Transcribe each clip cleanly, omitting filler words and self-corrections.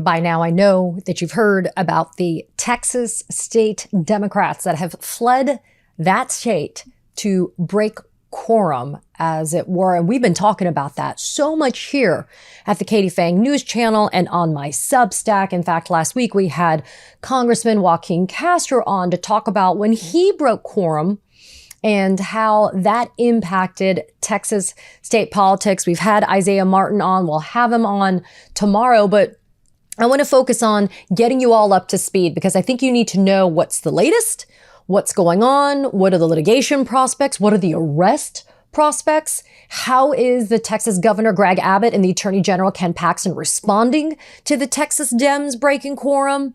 By now, I know that you've heard about the Texas state Democrats that have fled that state to break quorum, as it were. And we've been talking about that so much here at the Katie Phang News Channel and on my Substack. In fact, last week we had Congressman Joaquin Castro on to talk about when he broke quorum and how that impacted Texas state politics. We've had Isaiah Martin on. We'll have him on tomorrow, but I want to focus on getting you all up to speed because I think you need to know what's the latest, what's going on, what are the litigation prospects, what are the arrest prospects, how is the Texas Governor Greg Abbott and the Attorney General Ken Paxton responding to the Texas Dems breaking quorum.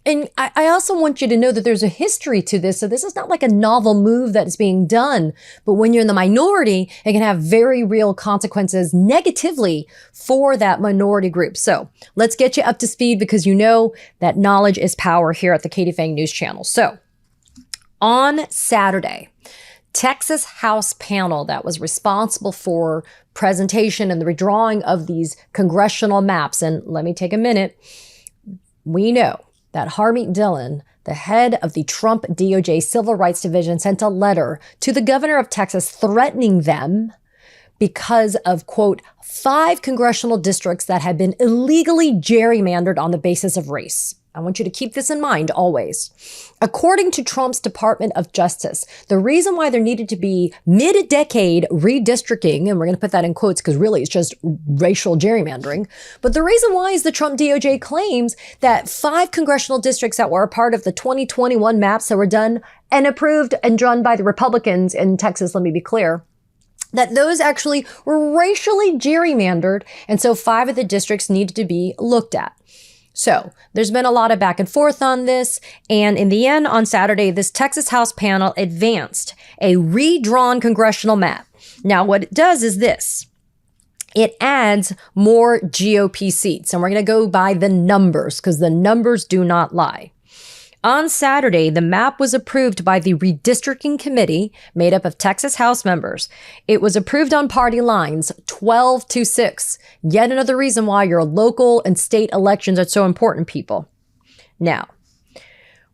And I also want you to know that there's a history to this. So this is not like a novel move that is being done, but when you're in the minority, it can have very real consequences negatively for that minority group. So let's get you up to speed because you know that knowledge is power here at the Katie Phang News Channel. So on Saturday, Texas House panel that was responsible for presentation and the redrawing of these congressional maps. And let me take a minute. We know that Harmeet Dillon, the head of the Trump DOJ Civil Rights Division, sent a letter to the governor of Texas threatening them because of, quote, 5 congressional districts that had been illegally gerrymandered on the basis of race. I want you to keep this in mind always. According to Trump's Department of Justice, the reason why there needed to be mid-decade redistricting, and we're going to put that in quotes because really it's just racial gerrymandering, but the reason why is the Trump DOJ claims that 5 congressional districts that were a part of the 2021 maps that were done and approved and drawn by the Republicans in Texas, let me be clear, that those actually were racially gerrymandered, and so 5 of the districts needed to be looked at. So there's been a lot of back and forth on this. And in the end, on Saturday, this Texas House panel advanced a redrawn congressional map. Now, what it does is this. It adds more GOP seats. And we're going to go by the numbers because the numbers do not lie. On Saturday, the map was approved by the redistricting committee made up of Texas House members. It was approved on party lines, 12-6. Yet another reason why your local and state elections are so important, people. Now,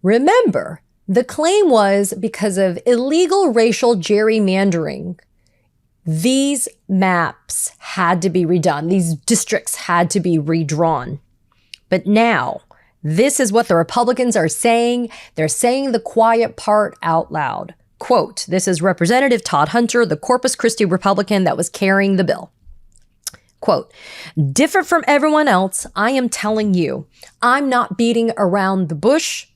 remember, the claim was because of illegal racial gerrymandering, these maps had to be redone. These districts had to be redrawn. But now, this is what the Republicans are saying. They're saying the quiet part out loud. Quote, this is Representative Todd Hunter, the Corpus Christi Republican that was carrying the bill. Quote, different from everyone else, I am telling you, I'm not beating around the bush.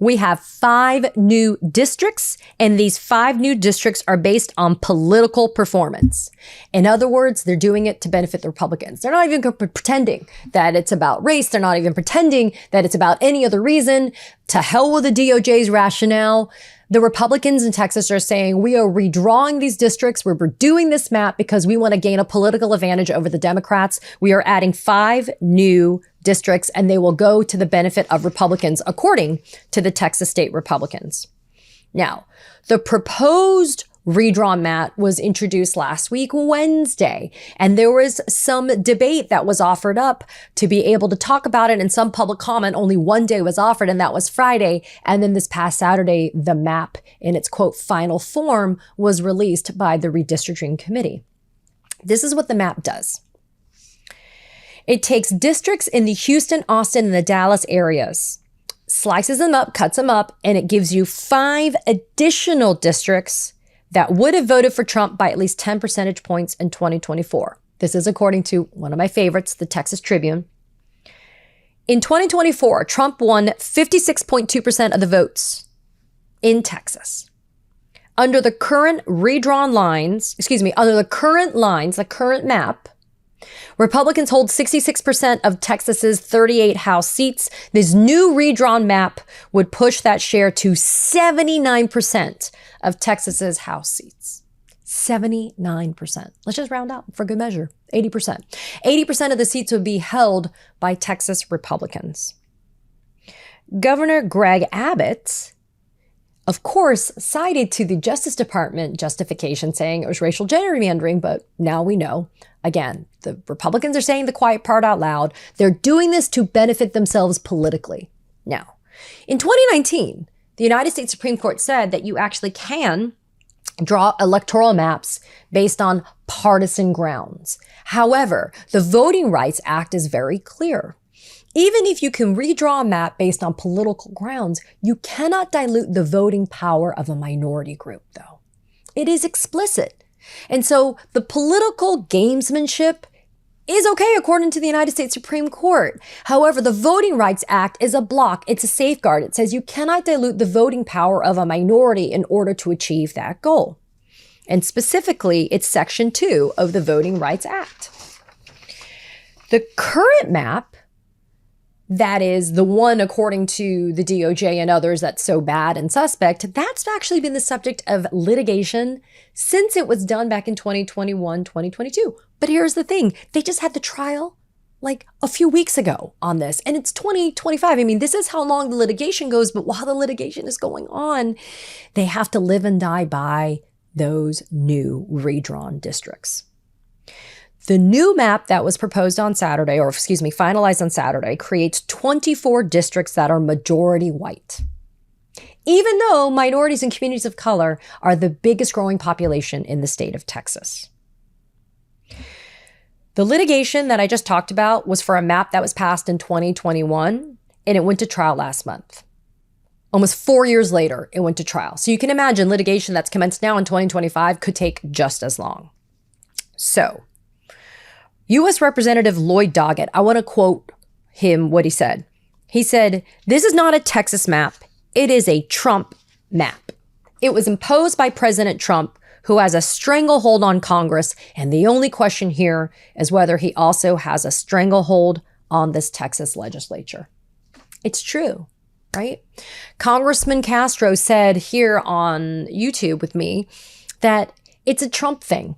We have 5 new districts, and these 5 new districts are based on political performance. In other words, they're doing it to benefit the Republicans. They're not even pretending that it's about race. They're not even pretending that it's about any other reason. To hell with the DOJ's rationale. The Republicans in Texas are saying we are redrawing these districts. We're doing this map because we want to gain a political advantage over the Democrats. We are adding 5 new districts and they will go to the benefit of Republicans, according to the Texas state Republicans. Now, the proposed redrawn map was introduced last week, Wednesday, and there was some debate that was offered up to be able to talk about it, and some public comment. Only one day was offered, and that was Friday. And then this past Saturday, the map in its, quote, final form was released by the redistricting committee. This is what the map does. It takes districts in the Houston, Austin, and the Dallas areas, slices them up, cuts them up, and it gives you 5 additional districts that would have voted for Trump by at least 10 percentage points in 2024. This is according to one of my favorites, the Texas Tribune. In 2024, Trump won 56.2% of the votes in Texas. Under the current redrawn lines, under the current lines, the current map, Republicans hold 66% of Texas's 38 House seats. This new redrawn map would push that share to 79% of Texas's House seats. 79%. Let's just round out for good measure. 80%. 80% of the seats would be held by Texas Republicans. Governor Greg Abbott, of course, cited to the Justice Department justification saying it was racial gerrymandering, but now we know Again, the Republicans are saying the quiet part out loud. They're doing this to benefit themselves politically. Now, in 2019, the United States Supreme Court said that you actually can draw electoral maps based on partisan grounds. However, the Voting Rights Act is very clear. Even if you can redraw a map based on political grounds, you cannot dilute the voting power of a minority group, though. It is explicit. And so the political gamesmanship is okay according to the United States Supreme Court. However, the Voting Rights Act is a block. It's a safeguard. It says you cannot dilute the voting power of a minority in order to achieve that goal. And specifically, it's Section 2 of the Voting Rights Act. The current map, that is the one according to the DOJ and others that's so bad and suspect, that's actually been the subject of litigation since it was done back in 2021, 2022. But here's the thing, they just had the trial like a few weeks ago on this, and it's 2025. I mean, this is how long the litigation goes, but while the litigation is going on, they have to live and die by those new redrawn districts. The new map that was proposed on Saturday, or excuse me, finalized on Saturday, creates 24 districts that are majority white, even though minorities and communities of color are the biggest growing population in the state of Texas. The litigation that I just talked about was for a map that was passed in 2021, and it went to trial last month. Almost 4 years later, it went to trial. So you can imagine litigation that's commenced now in 2025 could take just as long. So, U.S. Representative Lloyd Doggett, I want to quote him what he said. He said, "This is not a Texas map. It is a Trump map. It was imposed by President Trump, who has a stranglehold on Congress, and the only question here is whether he also has a stranglehold on this Texas legislature." It's true, right? Congressman Castro said here on YouTube with me that it's a Trump thing.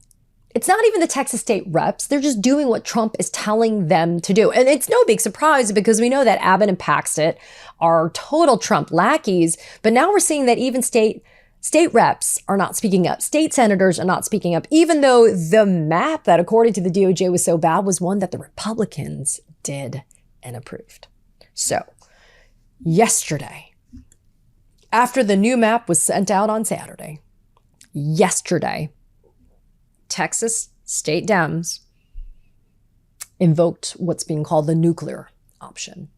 It's not even the Texas state reps. They're just doing what Trump is telling them to do. And it's no big surprise because we know that Abbott and Paxton are total Trump lackeys. But now we're seeing that even state reps are not speaking up. State senators are not speaking up, even though the map that, according to the DOJ, was so bad was one that the Republicans did and approved. So yesterday, after the new map was sent out on Saturday, Texas state Dems invoked what's being called the nuclear option.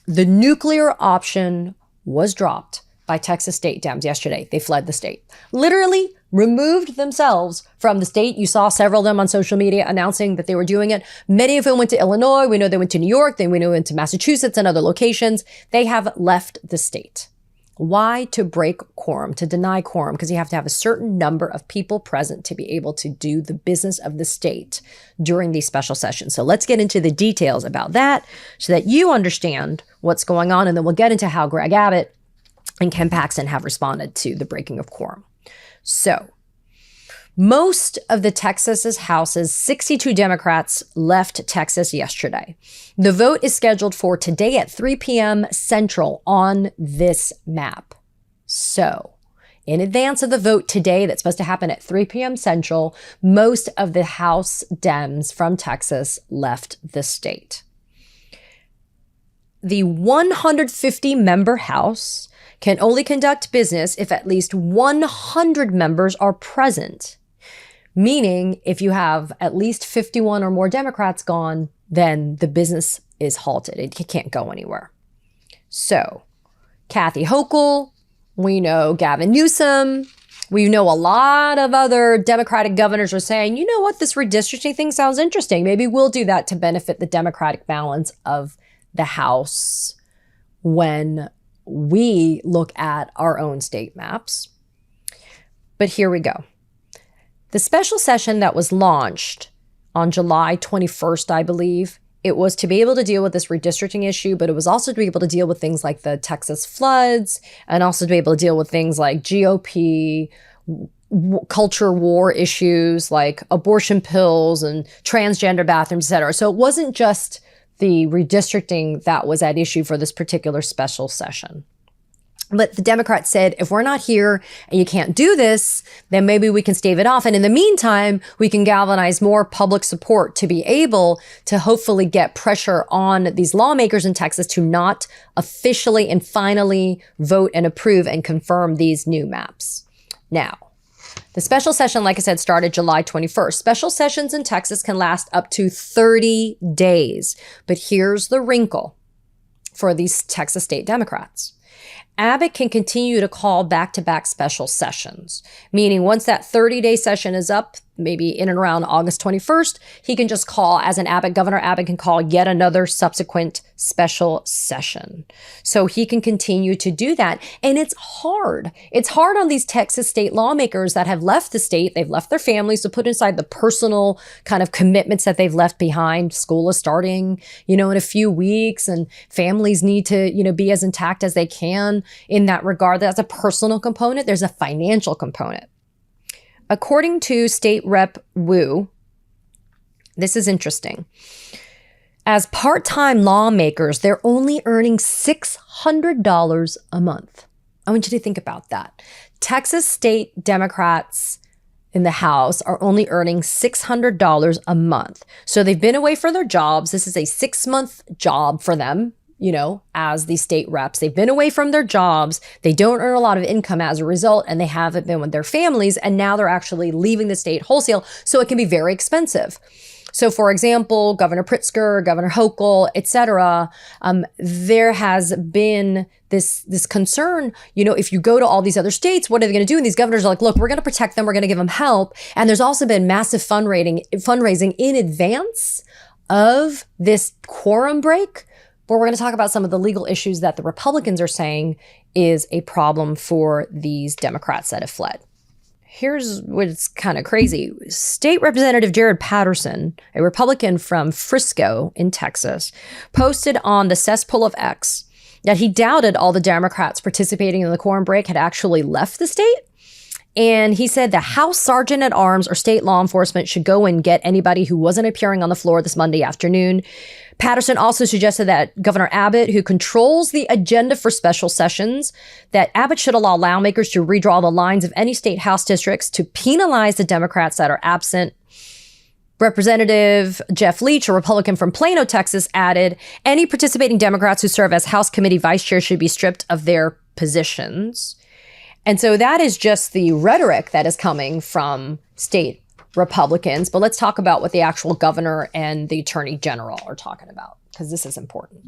The nuclear option was dropped by Texas state Dems yesterday. They fled the state, literally removed themselves from the state. You saw several of them on social media announcing that they were doing it. Many of them went to Illinois. We know they went to New York. Then we know they went to Massachusetts and other locations. They have left the state. Why? To break quorum, to deny quorum, because you have to have a certain number of people present to be able to do the business of the state during these special sessions. So let's get into the details about that so that you understand what's going on, and then we'll get into how Greg Abbott and Ken Paxton have responded to the breaking of quorum. So most of the Texas's houses, 62 Democrats left Texas yesterday. The vote is scheduled for today at 3 p.m. Central on this map. So in advance of the vote today that's supposed to happen at 3 p.m. Central, most of the House Dems from Texas left the state. The 150-member House can only conduct business if at least 100 members are present. Meaning, if you have at least 51 or more Democrats gone, then the business is halted. It can't go anywhere. So, Kathy Hochul, we know Gavin Newsom, we know a lot of other Democratic governors are saying, you know what, this redistricting thing sounds interesting. Maybe we'll do that to benefit the Democratic balance of the House when we look at our own state maps. But here we go. The special session that was launched on July 21st, I believe, it was to be able to deal with this redistricting issue, but it was also to be able to deal with things like the Texas floods and also to be able to deal with things like GOP, culture war issues like abortion pills and transgender bathrooms, et cetera. So it wasn't just the redistricting that was at issue for this particular special session. But the Democrats said, if we're not here and you can't do this, then maybe we can stave it off. And in the meantime, we can galvanize more public support to be able to hopefully get pressure on these lawmakers in Texas to not officially and finally vote and approve and confirm these new maps. Now, the special session, like I said, started July 21st. Special sessions in Texas can last up to 30 days. But here's the wrinkle for these Texas state Democrats. Abbott can continue to call back-to-back special sessions, meaning once that 30-day session is up, maybe in and around August 21st, he can just call, as an Abbott, Governor Abbott can call yet another subsequent special session. So he can continue to do that. And it's hard. It's hard on these Texas state lawmakers that have left the state. They've left their families to put aside the personal kind of commitments that they've left behind. School is starting, in a few weeks, and families need to, be as intact as they can in that regard. That's a personal component. There's a financial component. According to State Rep. Wu, this is interesting. As part-time lawmakers, they're only earning $600 a month. I want you to think about that. Texas state Democrats in the House are only earning $600 a month. So they've been away from their jobs. This is a 6-month job for them. As the state reps, they've been away from their jobs. They don't earn a lot of income as a result, and they haven't been with their families. And now they're actually leaving the state wholesale. So it can be very expensive. So, for example, Governor Pritzker, Governor Hochul, et cetera, there has been this concern, if you go to all these other states, what are they going to do? And these governors are like, look, we're going to protect them. We're going to give them help. And there's also been massive fundraising in advance of this quorum break. But we're going to talk about some of the legal issues that the Republicans are saying is a problem for these Democrats that have fled. Here's what's kind of crazy. State Representative Jared Patterson, a Republican from Frisco in Texas, posted on the cesspool of X that he doubted all the Democrats participating in the quorum break had actually left the state. And he said the House Sergeant at Arms or state law enforcement should go and get anybody who wasn't appearing on the floor this Monday afternoon. Patterson also suggested that Governor Abbott, who controls the agenda for special sessions, that Abbott should allow lawmakers to redraw the lines of any state House districts to penalize the Democrats that are absent. Representative Jeff Leach, a Republican from Plano, Texas, added, any participating Democrats who serve as House Committee Vice Chair should be stripped of their positions. And so that is just the rhetoric that is coming from state Republicans. But let's talk about what the actual governor and the attorney general are talking about, because this is important.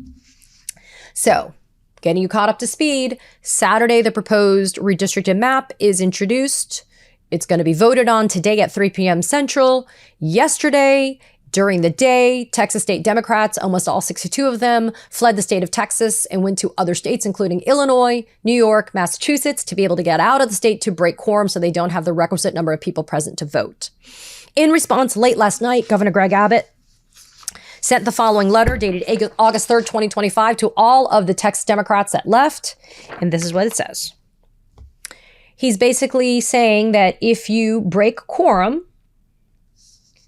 So getting you caught up to speed, Saturday, the proposed redistricted map is introduced. It's going to be voted on today at 3 p.m. Central. Yesterday, during the day, Texas state Democrats, almost all 62 of them, fled the state of Texas and went to other states, including Illinois, New York, Massachusetts, to be able to get out of the state to break quorum so they don't have the requisite number of people present to vote. In response, late last night, Governor Greg Abbott sent the following letter dated August 3rd, 2025 to all of the Texas Democrats that left. And this is what it says. He's basically saying that if you break quorum,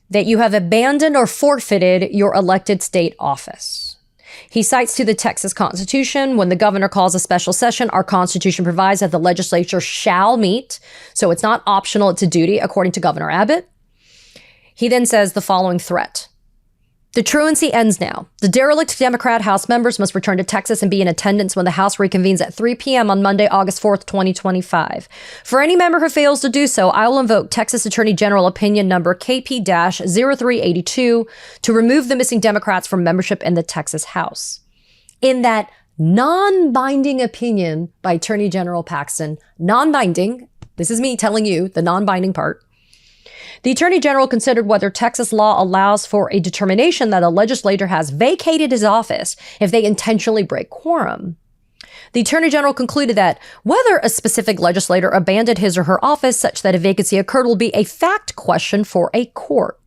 that you have abandoned or forfeited your elected state office. He cites to the Texas Constitution, when the governor calls a special session, our Constitution provides that the legislature shall meet. So it's not optional, it's a duty, according to Governor Abbott. He then says the following threat. The truancy ends now. The derelict Democrat House members must return to Texas and be in attendance when the House reconvenes at 3 p.m. on Monday, August 4th, 2025. For any member who fails to do so, I will invoke Texas Attorney General Opinion Number KP-0382 to remove the missing Democrats from membership in the Texas House. In that non-binding opinion by Attorney General Paxton, non-binding, this is me telling you the non-binding part, the Attorney General considered whether Texas law allows for a determination that a legislator has vacated his office if they intentionally break quorum. The Attorney General concluded that whether a specific legislator abandoned his or her office such that a vacancy occurred will be a fact question for a court.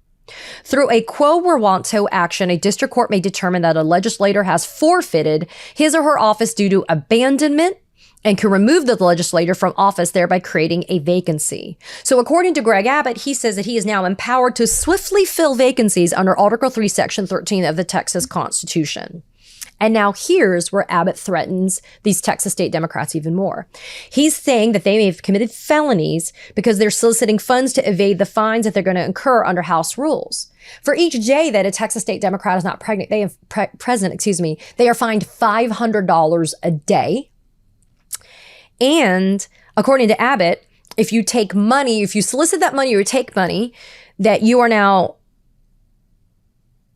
Through a quo warranto action, a district court may determine that a legislator has forfeited his or her office due to abandonment and can remove the legislator from office, thereby creating a vacancy. So according to Greg Abbott, he says that he is now empowered to swiftly fill vacancies under Article 3, Section 13 of the Texas Constitution. And now here's where Abbott threatens these Texas state Democrats even more. He's saying that they may have committed felonies because they're soliciting funds to evade the fines that they're going to incur under House rules. For each day that a Texas state Democrat is not present, they are fined $500 a day. And according to Abbott, if you take money, if you solicit that money or take money, that you are now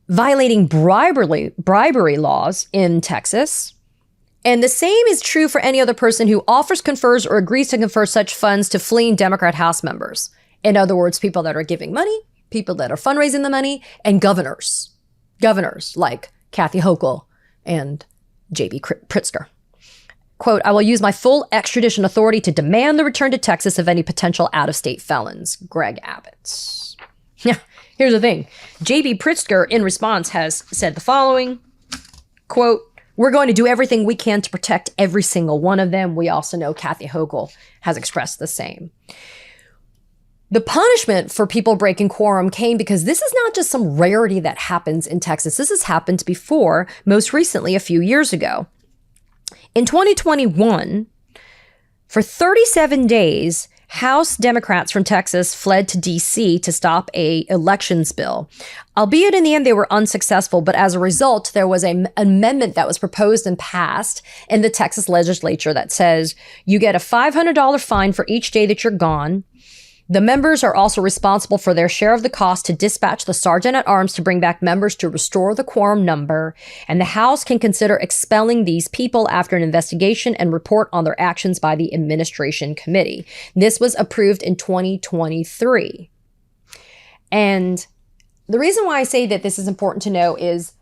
violating bribery laws in Texas. And the same is true for any other person who offers, confers, or agrees to confer such funds to fleeing Democrat House members. In other words, people that are giving money, people that are fundraising the money, and governors like Kathy Hochul and J.B. Pritzker. Quote, I will use my full extradition authority to demand the return to Texas of any potential out-of-state felons. Greg Abbott. Yeah, here's the thing. J.B. Pritzker, in response, has said the following, quote, we're going to do everything we can to protect every single one of them. We also know Kathy Hochul has expressed the same. The punishment for people breaking quorum came because this is not just some rarity that happens in Texas. This has happened before, most recently a few years ago. In 2021, for 37 days, House Democrats from Texas fled to D.C. to stop an elections bill. Albeit in the end, they were unsuccessful, but as a result, there was an amendment that was proposed and passed in the Texas legislature that says you get a $500 fine for each day that you're gone. The members are also responsible for their share of the cost to dispatch the sergeant at arms to bring back members to restore the quorum number, and the House can consider expelling these people after an investigation and report on their actions by the administration committee. This was approved in 2023. And the reason why I say that this is important to know is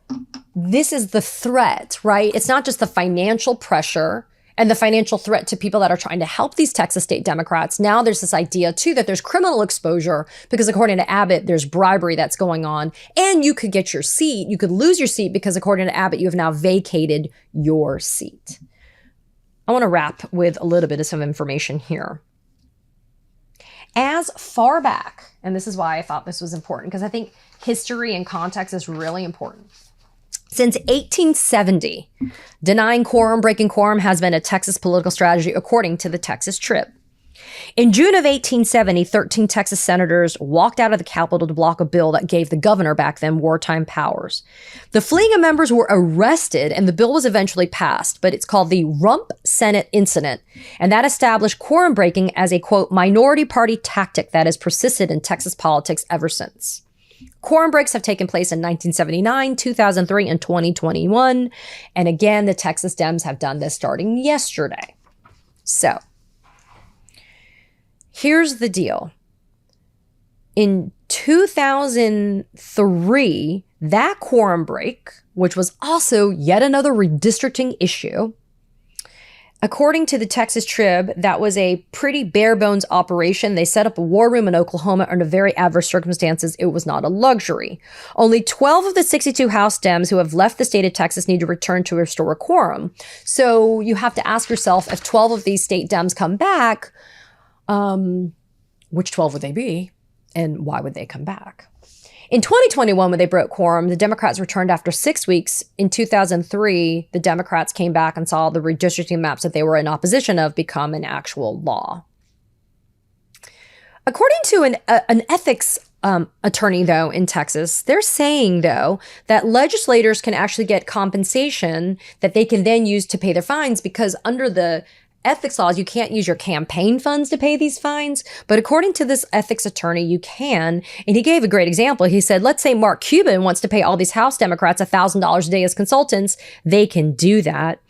this is the threat, right? It's not just the financial pressure and the financial threat to people that are trying to help these Texas state Democrats. Now there's this idea too that there's criminal exposure because according to Abbott, there's bribery that's going on, and you could get your seat. You could lose your seat because according to Abbott, you have now vacated your seat. I want to wrap with a little bit of some information here. As far back, and this is why I thought this was important, because I think history and context is really important. Since 1870, denying quorum, breaking quorum has been a Texas political strategy, according to the Texas Trib. In June of 1870, 13 Texas senators walked out of the Capitol to block a bill that gave the governor back then wartime powers. The fleeing members were arrested and the bill was eventually passed, but it's called the Rump Senate Incident, and that established quorum breaking as a, quote, minority party tactic that has persisted in Texas politics ever since. Quorum breaks have taken place in 1979, 2003, and 2021. And again, the Texas Dems have done this starting yesterday. So here's the deal. In 2003, that quorum break, which was also yet another redistricting issue, according to the Texas Trib, that was a pretty bare bones operation. They set up a war room in Oklahoma under very adverse circumstances. It was not a luxury. Only 12 of the 62 House Dems who have left the state of Texas need to return to restore a quorum. So you have to ask yourself, if 12 of these state Dems come back, which 12 would they be? And why would they come back? In 2021, when they broke quorum, the Democrats returned after 6 weeks. In 2003, the Democrats came back and saw the redistricting maps that they were in opposition of become an actual law. According to an ethics attorney, though, in Texas, they're saying, though, that legislators can actually get compensation that they can then use to pay their fines because under the ethics laws, you can't use your campaign funds to pay these fines. But according to this ethics attorney, you can. And he gave a great example. He said, let's say Mark Cuban wants to pay all these House Democrats $1,000 a day as consultants. They can do that.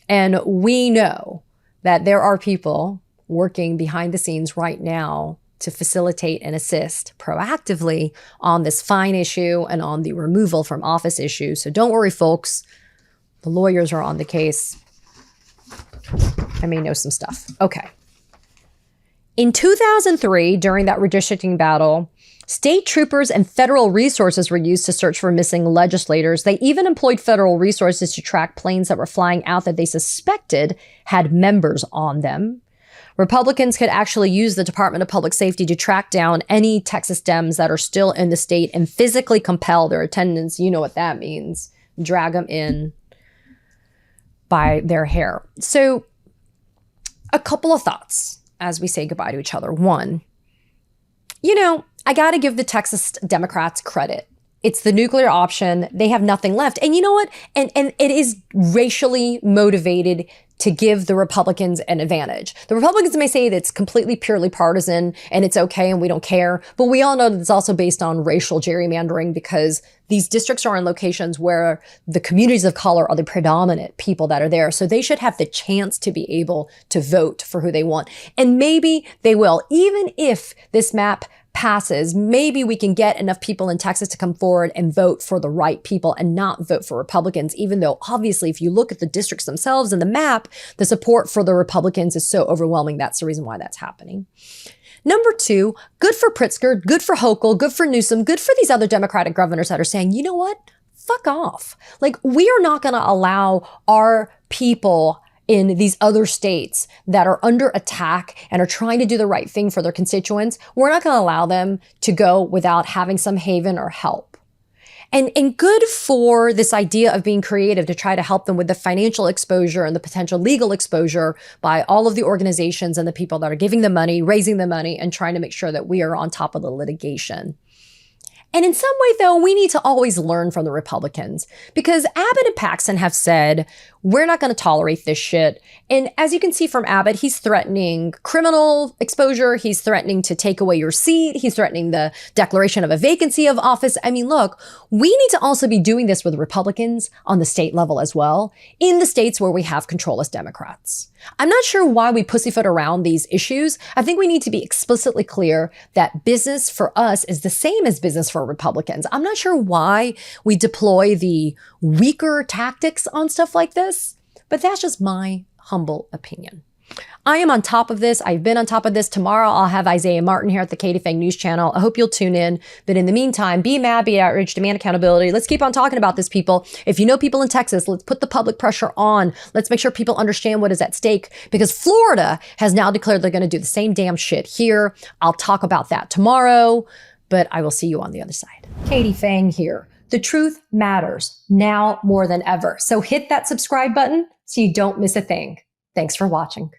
And we know that there are people working behind the scenes right now to facilitate and assist proactively on this fine issue and on the removal from office issue. So don't worry, folks. The lawyers are on the case. I may know some stuff. Okay. In 2003, during that redistricting battle, state troopers and federal resources were used to search for missing legislators. They even employed federal resources to track planes that were flying out that they suspected had members on them. Republicans could actually use the Department of Public Safety to track down any Texas Dems that are still in the state and physically compel their attendance. You know what that means. Drag them in. by their hair. So a couple of thoughts as we say goodbye to each other. One, I got to give the Texas Democrats credit. It's the nuclear option. They have nothing left. And you know what? And it is racially motivated to give the Republicans an advantage. The Republicans may say that it's completely purely partisan and it's okay and we don't care, but we all know that it's also based on racial gerrymandering because these districts are in locations where the communities of color are the predominant people that are there. So they should have the chance to be able to vote for who they want. And maybe they will, even if this map passes, maybe we can get enough people in Texas to come forward and vote for the right people and not vote for Republicans, even though obviously if you look at the districts themselves and the map, the support for the Republicans is so overwhelming. That's the reason why that's happening. Number two, good for Pritzker, good for Hochul, good for Newsom, good for these other Democratic governors that are saying, you know what? Fuck off. Like, we are not going to allow our people in these other states that are under attack and are trying to do the right thing for their constituents. We're not going to allow them to go without having some haven or help. And good for this idea of being creative to try to help them with the financial exposure and the potential legal exposure by all of the organizations and the people that are giving the money, raising the money, and trying to make sure that we are on top of the litigation. And in some way, though, we need to always learn from the Republicans because Abbott and Paxton have said, we're not going to tolerate this shit. And as you can see from Abbott, he's threatening criminal exposure. He's threatening to take away your seat. He's threatening the declaration of a vacancy of office. I mean, look, we need to also be doing this with Republicans on the state level as well, in the states where we have control as Democrats. I'm not sure why we pussyfoot around these issues. I think we need to be explicitly clear that business for us is the same as business for Republicans. I'm not sure why we deploy the weaker tactics on stuff like this, but that's just my humble opinion. I am on top of this. I've been on top of this. Tomorrow, I'll have Isaiah Martin here at the Katie Phang News Channel. I hope you'll tune in. But in the meantime, be mad, be outraged, demand accountability. Let's keep on talking about this, people. If you know people in Texas, let's put the public pressure on. Let's make sure people understand what is at stake because Florida has now declared they're going to do the same damn shit here. I'll talk about that tomorrow, but I will see you on the other side. Katie Phang here. The truth matters now more than ever. So hit that subscribe button so you don't miss a thing. Thanks for watching.